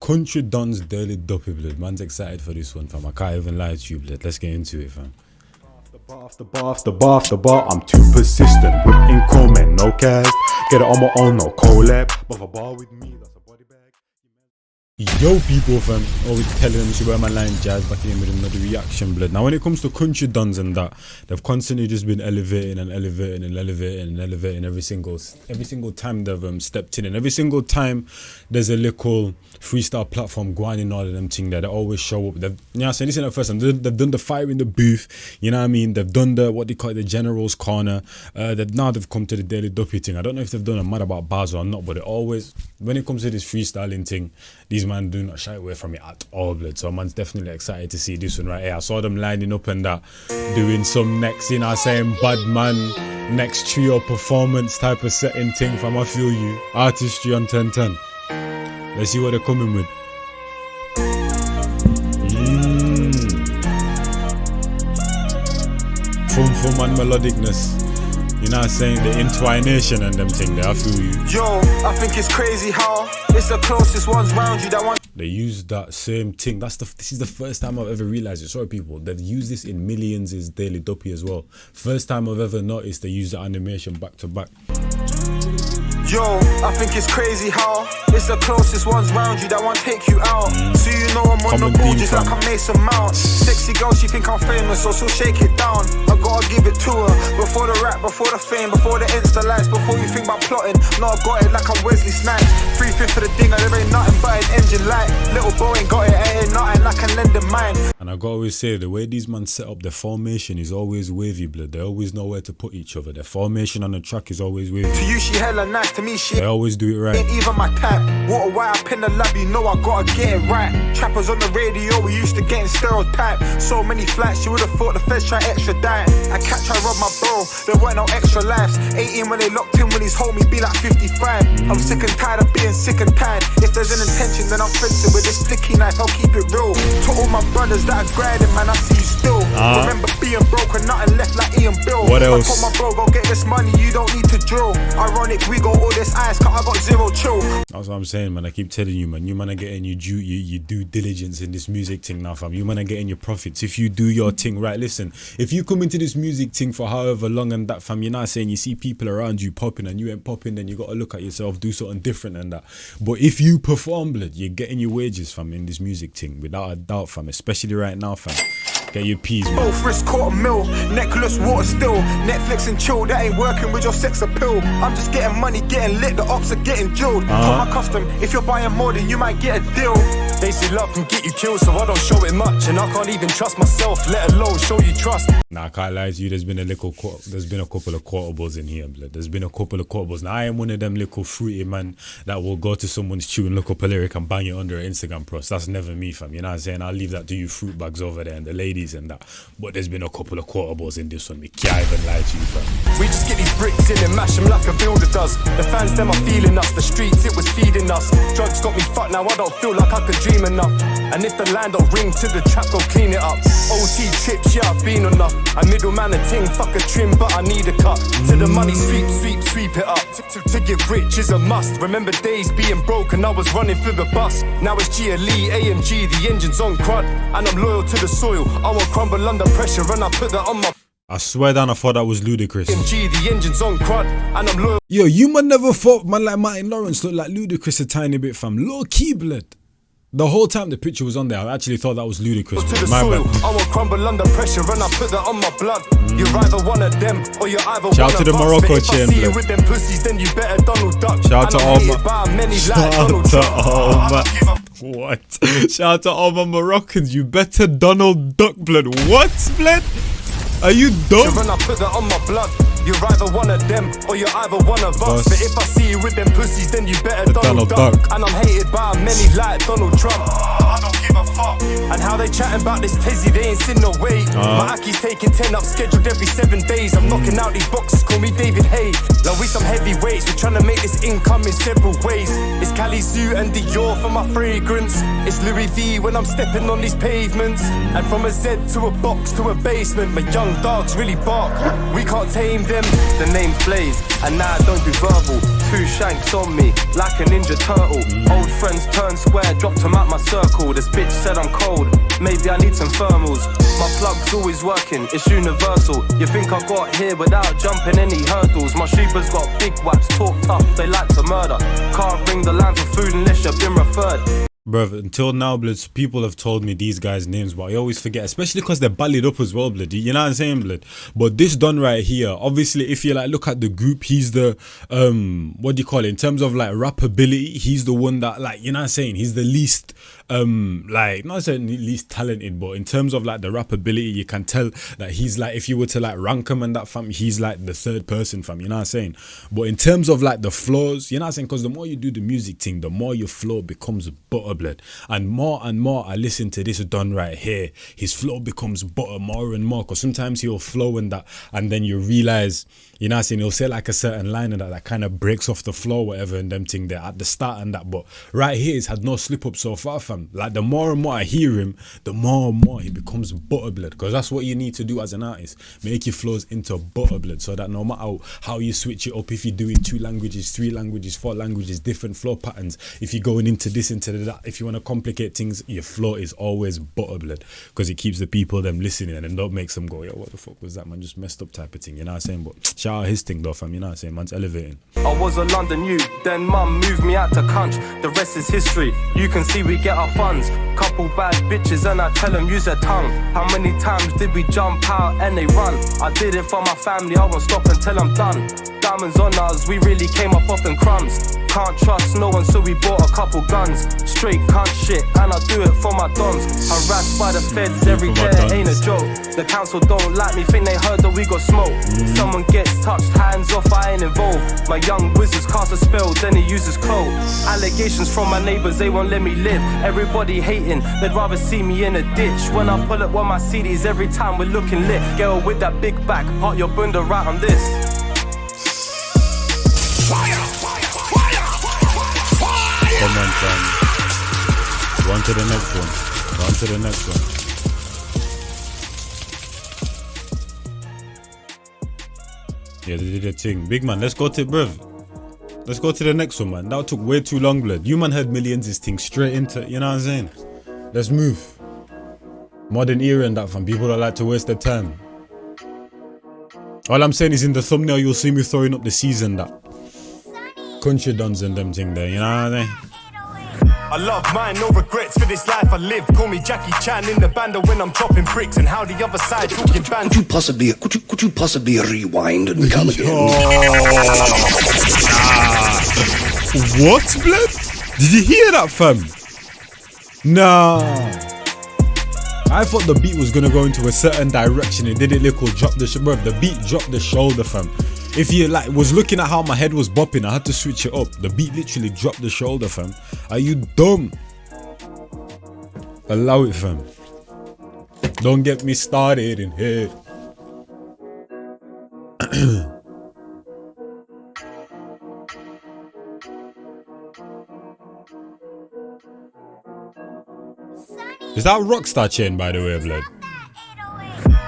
Country Don's Daily Duppy, blood. Man's excited for this one, fam. I can't even lie to you, blood. Let's get into it, fam. After bar, I'm too persistent. Whipping comment, no cast. Get it on my own, no collab. But a bar with me, that's a body bag. Yo, people, fam. Always telling them to wear my line Njies back in with another reaction, blood. Now, when it comes to country dons and that, they've constantly just been elevating every single time they've stepped in, and every single time there's a little freestyle platform going in all of them thing there, they always show up. They've, you know what I'm saying, this isn't the first time. They've done the fire in the booth, you know what I mean? They've done the, what they call it, the general's corner. Now they've come to the Daily Duppy thing. I don't know if they've done a mad about bars or not, but it always, when it comes to this freestyling thing, these man do not shy away from it at all, blood. So man's definitely excited to see this one right here. I saw them lining up and that, doing some next, you know what I'm saying, bad man, next trio performance type of setting thing from I feel you. Artistry on 1010. Let's see what they're coming with. Fum and melodicness. You know what I'm saying? The intwination and them thing there, I feel you. Yo, I think it's crazy how it's the closest ones round you that want. They use that same thing. This is the first time I've ever realized it. Sorry, people. They've used this in Millions' Daily Duppy as well. First time I've ever noticed they use the animation back to back. Yo, I think it's crazy how it's the closest ones round you that want to take you out. So you know I'm on the ball just like I'm Mason Mount. Sexy girl, she think I'm famous, so she'll shake it down. I gotta give it to her. Before the rap, before the fame, before the Insta lights, before you think about plotting. No, I got it like I'm Wesley Snipes. 3/5 for the dinger, there ain't nothing but an engine light. Little bro ain't got it, ain't nothing like a lending mine. And I gotta always say, the way these man set up their formation is always wavy, blood. They always know where to put each other. Their formation on the track is always wavy. To you, she hella nice. To me, she they always do it right. ain't even my type. Water white up in the lab, you know I gotta get it right. Trappers on the radio, we used to getting stereotyped. So many flights, you would've thought the feds try extradite. I catch, I rob my bro, there weren't no extra lives. 18 when they locked in, when he's homie be like 55. I'm sick and tired of being sick and tired. If there's an intention, then I'm fencing with this flicky knife, I'll keep it real. To all my brothers that are grinding, man, I see you still. Remember being broke and nothing left like Ian Bill. What else? I told my bro, go get this money, you don't need to drill. Ironic, we got all this ice, cause I got zero chill. That's what I'm saying, man. I keep telling you, man. You man are getting your due diligence in this music thing now, fam. You man are getting your profits if you do your thing right. Listen, if you come into this music thing for however long and that, fam, you're not saying you see people around you popping and you ain't popping, then you got to look at yourself, do something different and that. But if you perform, blood, you're getting your wages, fam, in this music thing without a doubt, fam. Especially right now, fam. Get your peas, man. Both wrist $250,000, necklace water still. Netflix and chill, that ain't working with your sex appeal. I'm just getting money, getting lit, the ops are getting drilled. Call my custom, if you're buying more then you might get a deal. They say love can get you killed, so I don't show it much. And I can't even trust myself, let alone show you trust. Nah, I can't lie to you, there's been a couple of quotables in here, blood. There's been a couple of quotables. Now, I am one of them little fruity man that will go to someone's tune, look up a lyric and bang it under an Instagram post. That's never me, fam. You know what I'm saying? I'll leave that to you fruit bags over there and the ladies and that. But there's been a couple of quotables in this one. We can't even lie to you, fam. We just get these bricks in and mash them like a builder does. The fans, them are feeling us. The streets, it was feeding us. Drugs got me fucked, now I don't feel like I could dream enough. And if the land don't ring to the trap, go clean it up. OT chips, yeah, I've been enough. A middleman a ting, fuck a trim, but I need a cut. To the money, sweep it up. To get rich is a must. Remember days being broke and I was running for the bus. Now it's GLE, AMG, the engine's on crud. And I'm loyal to the soil, I won't crumble under pressure. And I put that on my... I swear down, I thought that was Ludacris. AMG, the engine's on crud. And I'm loyal... Yo, you man never thought man like Martin Lawrence looked like Ludacris a tiny bit, fam. Low key, blood. The whole time the picture was on there, I actually thought that was Ludacris. To the soil, I won't crumble under pressure and I put that on my blood. You're either one of them or you're either shout one to the of Morocco us. chain, If I see you with them pussies, then you better Donald Duck. Shout to all my... What? Shout out to all my Moroccans, you better Donald Duck, blood. What, blood? Are you dumb? When I put that on my blood, you're either one of them or you're either one of us. But if I see you with them pussies, then you better Donald Duck. And I'm hated by many like Donald Trump. I don't give a fuck. And how they chatting about this tizzy, they ain't seen no way. My Aki's taking 10 up, scheduled every 7 days. I'm knocking out these boxes, call me David Hay. Like we some heavyweights, we're trying to make this income in several ways. It's Cali Zoo and Dior for my fragrance. It's Louis V when I'm stepping on these pavements. And from a Z to a box to a basement, my young dogs really bark. We can't tame them, the name's Blaze. And now I don't do verbal. 2 shanks on me, like a ninja turtle. Old friends turn square, dropped them out my circle. This bitch said I'm cold, maybe I need some thermals. My plug's always working, it's universal. You think I got here without jumping any hurdles. My sheepers got big waps, talk tough, they like to murder. Can't ring the line for food unless you've been referred. Bruv, until now, blood, people have told me these guys' names, but I always forget, especially because they're ballied up as well, blood. You know what I'm saying, blood? But this Don right here, obviously, if you like look at the group, he's the what do you call it? In terms of like rapability, he's the one that, like, you know what I'm saying, he's the least like, not saying least talented, but in terms of like the rapability, you can tell that he's like, if you were to like rank him and that, fam, he's like the 3rd person, fam, you know what I'm saying? But in terms of like the flows, you know what I'm saying, because the more you do the music thing, the more your flow becomes butter, blood. And more I listen to this Don right here, his flow becomes butter more and more, because sometimes he'll flow in that and then you realize, you know what I'm saying, he'll say like a certain line and that kind of breaks off the flow, whatever, and them thing there at the start and that. But right here, he's had no slip up so far, fam. Like the more and more I hear him, the more and more he becomes butter, blood, because that's what you need to do as an artist, make your flows into butter, blood, so that no matter how you switch it up, if you're doing 2 languages, 3 languages, 4 languages, different flow patterns, if you're going into this, into that, if you want to complicate things, your flow is always butter, blood, because it keeps the people them listening and it don't makes them go, yo, what the fuck was that, man, just messed up type of thing, you know what I'm saying? But shout out his thing though, fam, you know what I'm saying, man's elevating. I was a London youth, then mum moved me out to Cunch. The rest is history, you can see we get our funds. Couple bad bitches and I tell them use their tongue. How many times did we jump out and they run? I did it for my family, I won't stop until I'm done. Diamonds on us, we really came up off them crumbs. Can't trust no one, so we bought a couple guns. Straight cunt shit, and I do it for my dons. Harassed by the feds every day, it ain't a joke. The council don't like me, think they heard that we got smoke. Someone gets touched, hands off, I ain't involved. My young wizards cast a spell, then he uses code. Allegations from my neighbours, they won't let me live. Everybody hating, they'd rather see me in a ditch. When I pull up with my CDs, every time we're looking lit. Girl with that big back, park your bunda right on this. Come on, fam. On to the next one. On to the next one. Yeah, they did a thing. Big man, let's go to bruv. Let's go to the next one, man. That took way too long, blood. You man heard Millions this thing straight into, you know what I'm saying? Let's move. Modern era and that, fam. People don't like to waste their time. All I'm saying is in the thumbnail you'll see me throwing up the season that country dons and them thing there, you know what I mean? I love mine, no regrets for this life I live. Call me Jackie Chan in the banda when I'm chopping bricks, and how the other side talking bands. Could you possibly rewind and come again? What, blood? Did you hear that, fam? Nah. I thought the beat was gonna go into a certain direction. It did it little drop the shoulder. The beat dropped the shoulder, fam. If you like was looking at how my head was bopping, I had to switch it up. The beat literally dropped the shoulder, fam. Are you dumb? Allow it, fam. Don't get me started in here. Is that Rockstar chain, by the way, blood?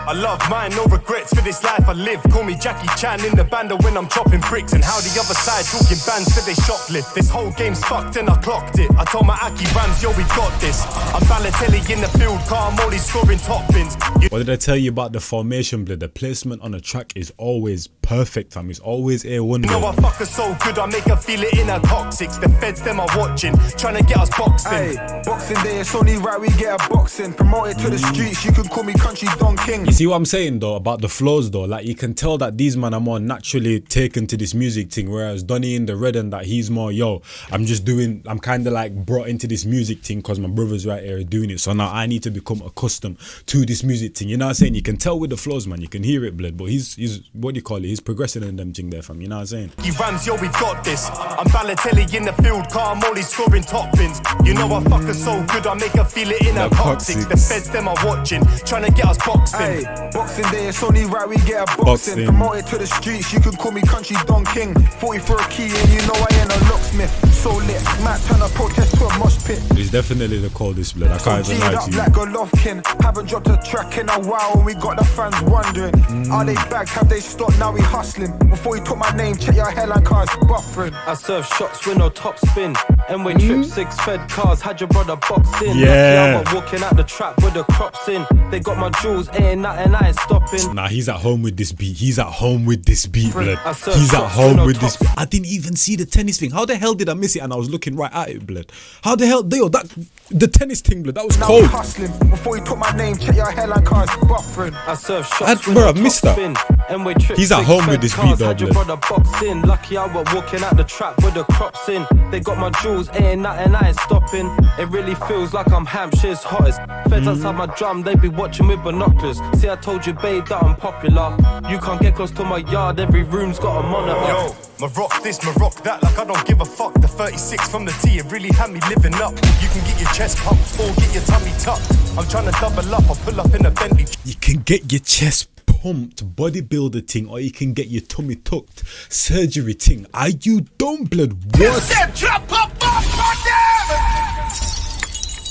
I love mine, no regrets for this life I live. Call me Jackie Chan in the banda when I'm chopping bricks, and how the other side talking bands that they shoplift. This whole game's fucked and I clocked it. I told my Aki Rams, yo, we got this. I'm Balotelli in the field, car, I'm only scoring top bins. What did I tell you about the formation, blood? The placement on a track is always perfect, fam. It's always A1. You know I fuck her so good, I make her feel it in her coccyx. The feds, them are watching, trying to get us boxed in. Hey, boxing day, it's only right we get a boxing. Promote it to the streets, you can call me Country Don King. You see what I'm saying though about the flows though? Like you can tell that these men are more naturally taken to this music thing, whereas Donny in the Red and that he's more, yo, I'm kind of like brought into this music thing because my brother's right here doing it, so now I need to become accustomed to this music thing, you know what I'm saying? You can tell with the flows, man, you can hear it, blood, but he's what do you call it, he's progressing in them thing there, fam, you know what I'm saying? He Rams, yo, we've got this. I'm Balotelli in the field, car, I'm only scoring top bins. You know I fuck her so good, I make her feel it in her coccyx. The feds, them are watching, trying to get us boxed in. Boxing day, it's only right we get a boxing. Promoted to the streets, you can call me Country Don King. 40 for a key, and you know I ain't a locksmith. So lit, Matt turn a protest to a mosh pit. He's definitely the coldest blood. I can't even lie to you. Like Golovkin, haven't dropped a track in a while, and we got the fans wondering. Are they back? Have they stopped? Now we hustling. Before you took my name, check your hairline cars buffering. I serve shots with no top spin. And when trip 6 fed cars, had your brother boxed in. Yeah. Lucky I'm walking out the trap with the crops in. They got my jewels, ain't nothing, I ain't stopping. Nah, he's at home with this beat. He's at home with this beat, blood. I serve He's at shots home with no with this top beat. I didn't even see the tennis thing. How the hell did I miss it? And I was looking right at it, blood. How the hell, the tennis thing, blood, that was Now cold. we hustling. Before you took my name, check your hairline cars buffering. I serve shots with Bro, no I missed top that. spin. And when trip He's at 6 home fed with this cars, beat, though, had your blood. brother boxed in. Lucky I was walking out the trap with the crops in. They got my jewels, ain't nothing, I ain't stopping. It really feels like I'm Hampshire's hottest. Feds outside my drum, they be watching with binoculars. See, I told you, babe, that I'm popular. You can't get close to my yard, every room's got a monitor. Yo, my rock this, my rock that, like I don't give a fuck. The 36 from the T, it really had me living up. You can get your chest pumped or get your tummy tucked. I'm trying to double up, I'll pull up in a Bentley. You can get your chest pumped, bodybuilder ting, or you can get your tummy tucked, surgery ting. Are you dumb, blood? What?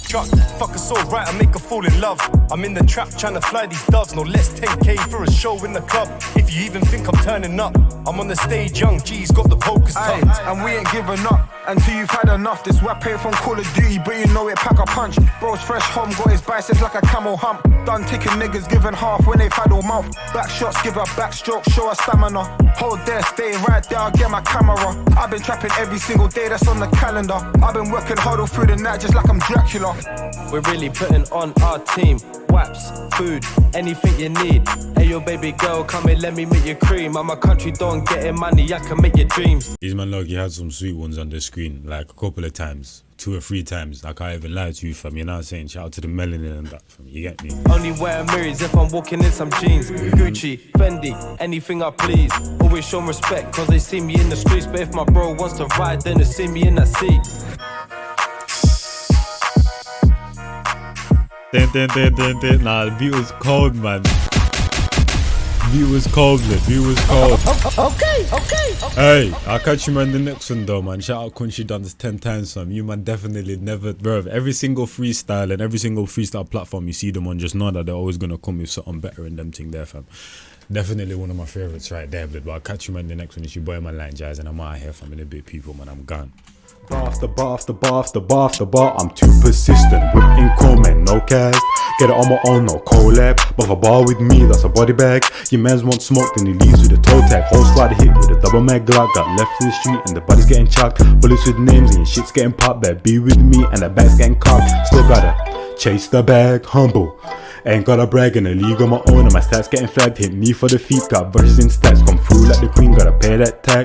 Truck, fuck us all right, I make her fall in love. I'm in the trap trying to fly these doves, no less 10k for a show in the club. If you even think I'm turning up, I'm on the stage, young G's got the pokers tucked. And we ain't giving up until you've had enough. This weapon from Call of Duty, but you know it pack a punch. Bro's fresh home, got his biceps like a camel hump. Done ticking niggas giving half when they've had all mouth. Back shots, give her backstroke, show her stamina. Hold there, stay right there, I'll get my camera. I've been trapping every single day that's on the calendar. I've been working hard all through the night just like I'm Dracula. We're really putting on our team. Waps, food, anything you need. Hey yo baby girl, come in, let me make your cream. I'm a country don, getting money, I can make your dreams. These man look, he had some sweet ones on the screen, like a couple of times, 2 or 3 times. I can't even lie to you, fam. You're not saying shout out to the melanin and that, fam. You get me? Only wear mirrors if I'm walking in some jeans. Gucci, Fendi, anything I please. Always show respect, cause they see me in the streets. But if my bro wants to ride, then they see me in that seat. Nah, the beat was cold, man. Beat was cold, blood. Beat was cold. Okay. Hey, I'll catch you, man, the next one, though, man. Shout out Country done this 10 times, fam. You, man, definitely never, bro. Every single freestyle and every single freestyle platform you see them on, just know that they're always gonna come with something better in them thing there, fam. Definitely one of my favorites right there, blood. But I'll catch you, man, the next one. It's your boy, man, Njies, and I'm out here, fam. In a bit, people, man. I'm gone. Bar after bar after bar after bar after bar, I'm too persistent. Whipping comment, no cast. Get it on my own, no collab. But if a bar with me, that's a body bag. Your mans want smoke, then he leaves with a toe tag. Whole squad hit with a double mag Glock. Got left in the street and the body's getting chucked. Bullets with names and your shit's getting popped. Better be with me and the bag's getting cocked. Still gotta chase the bag, humble. Ain't gotta brag in a league on my own and my stats getting flagged. Hit me for the feet, got verses in stats. Come through like the queen, gotta pay that tag.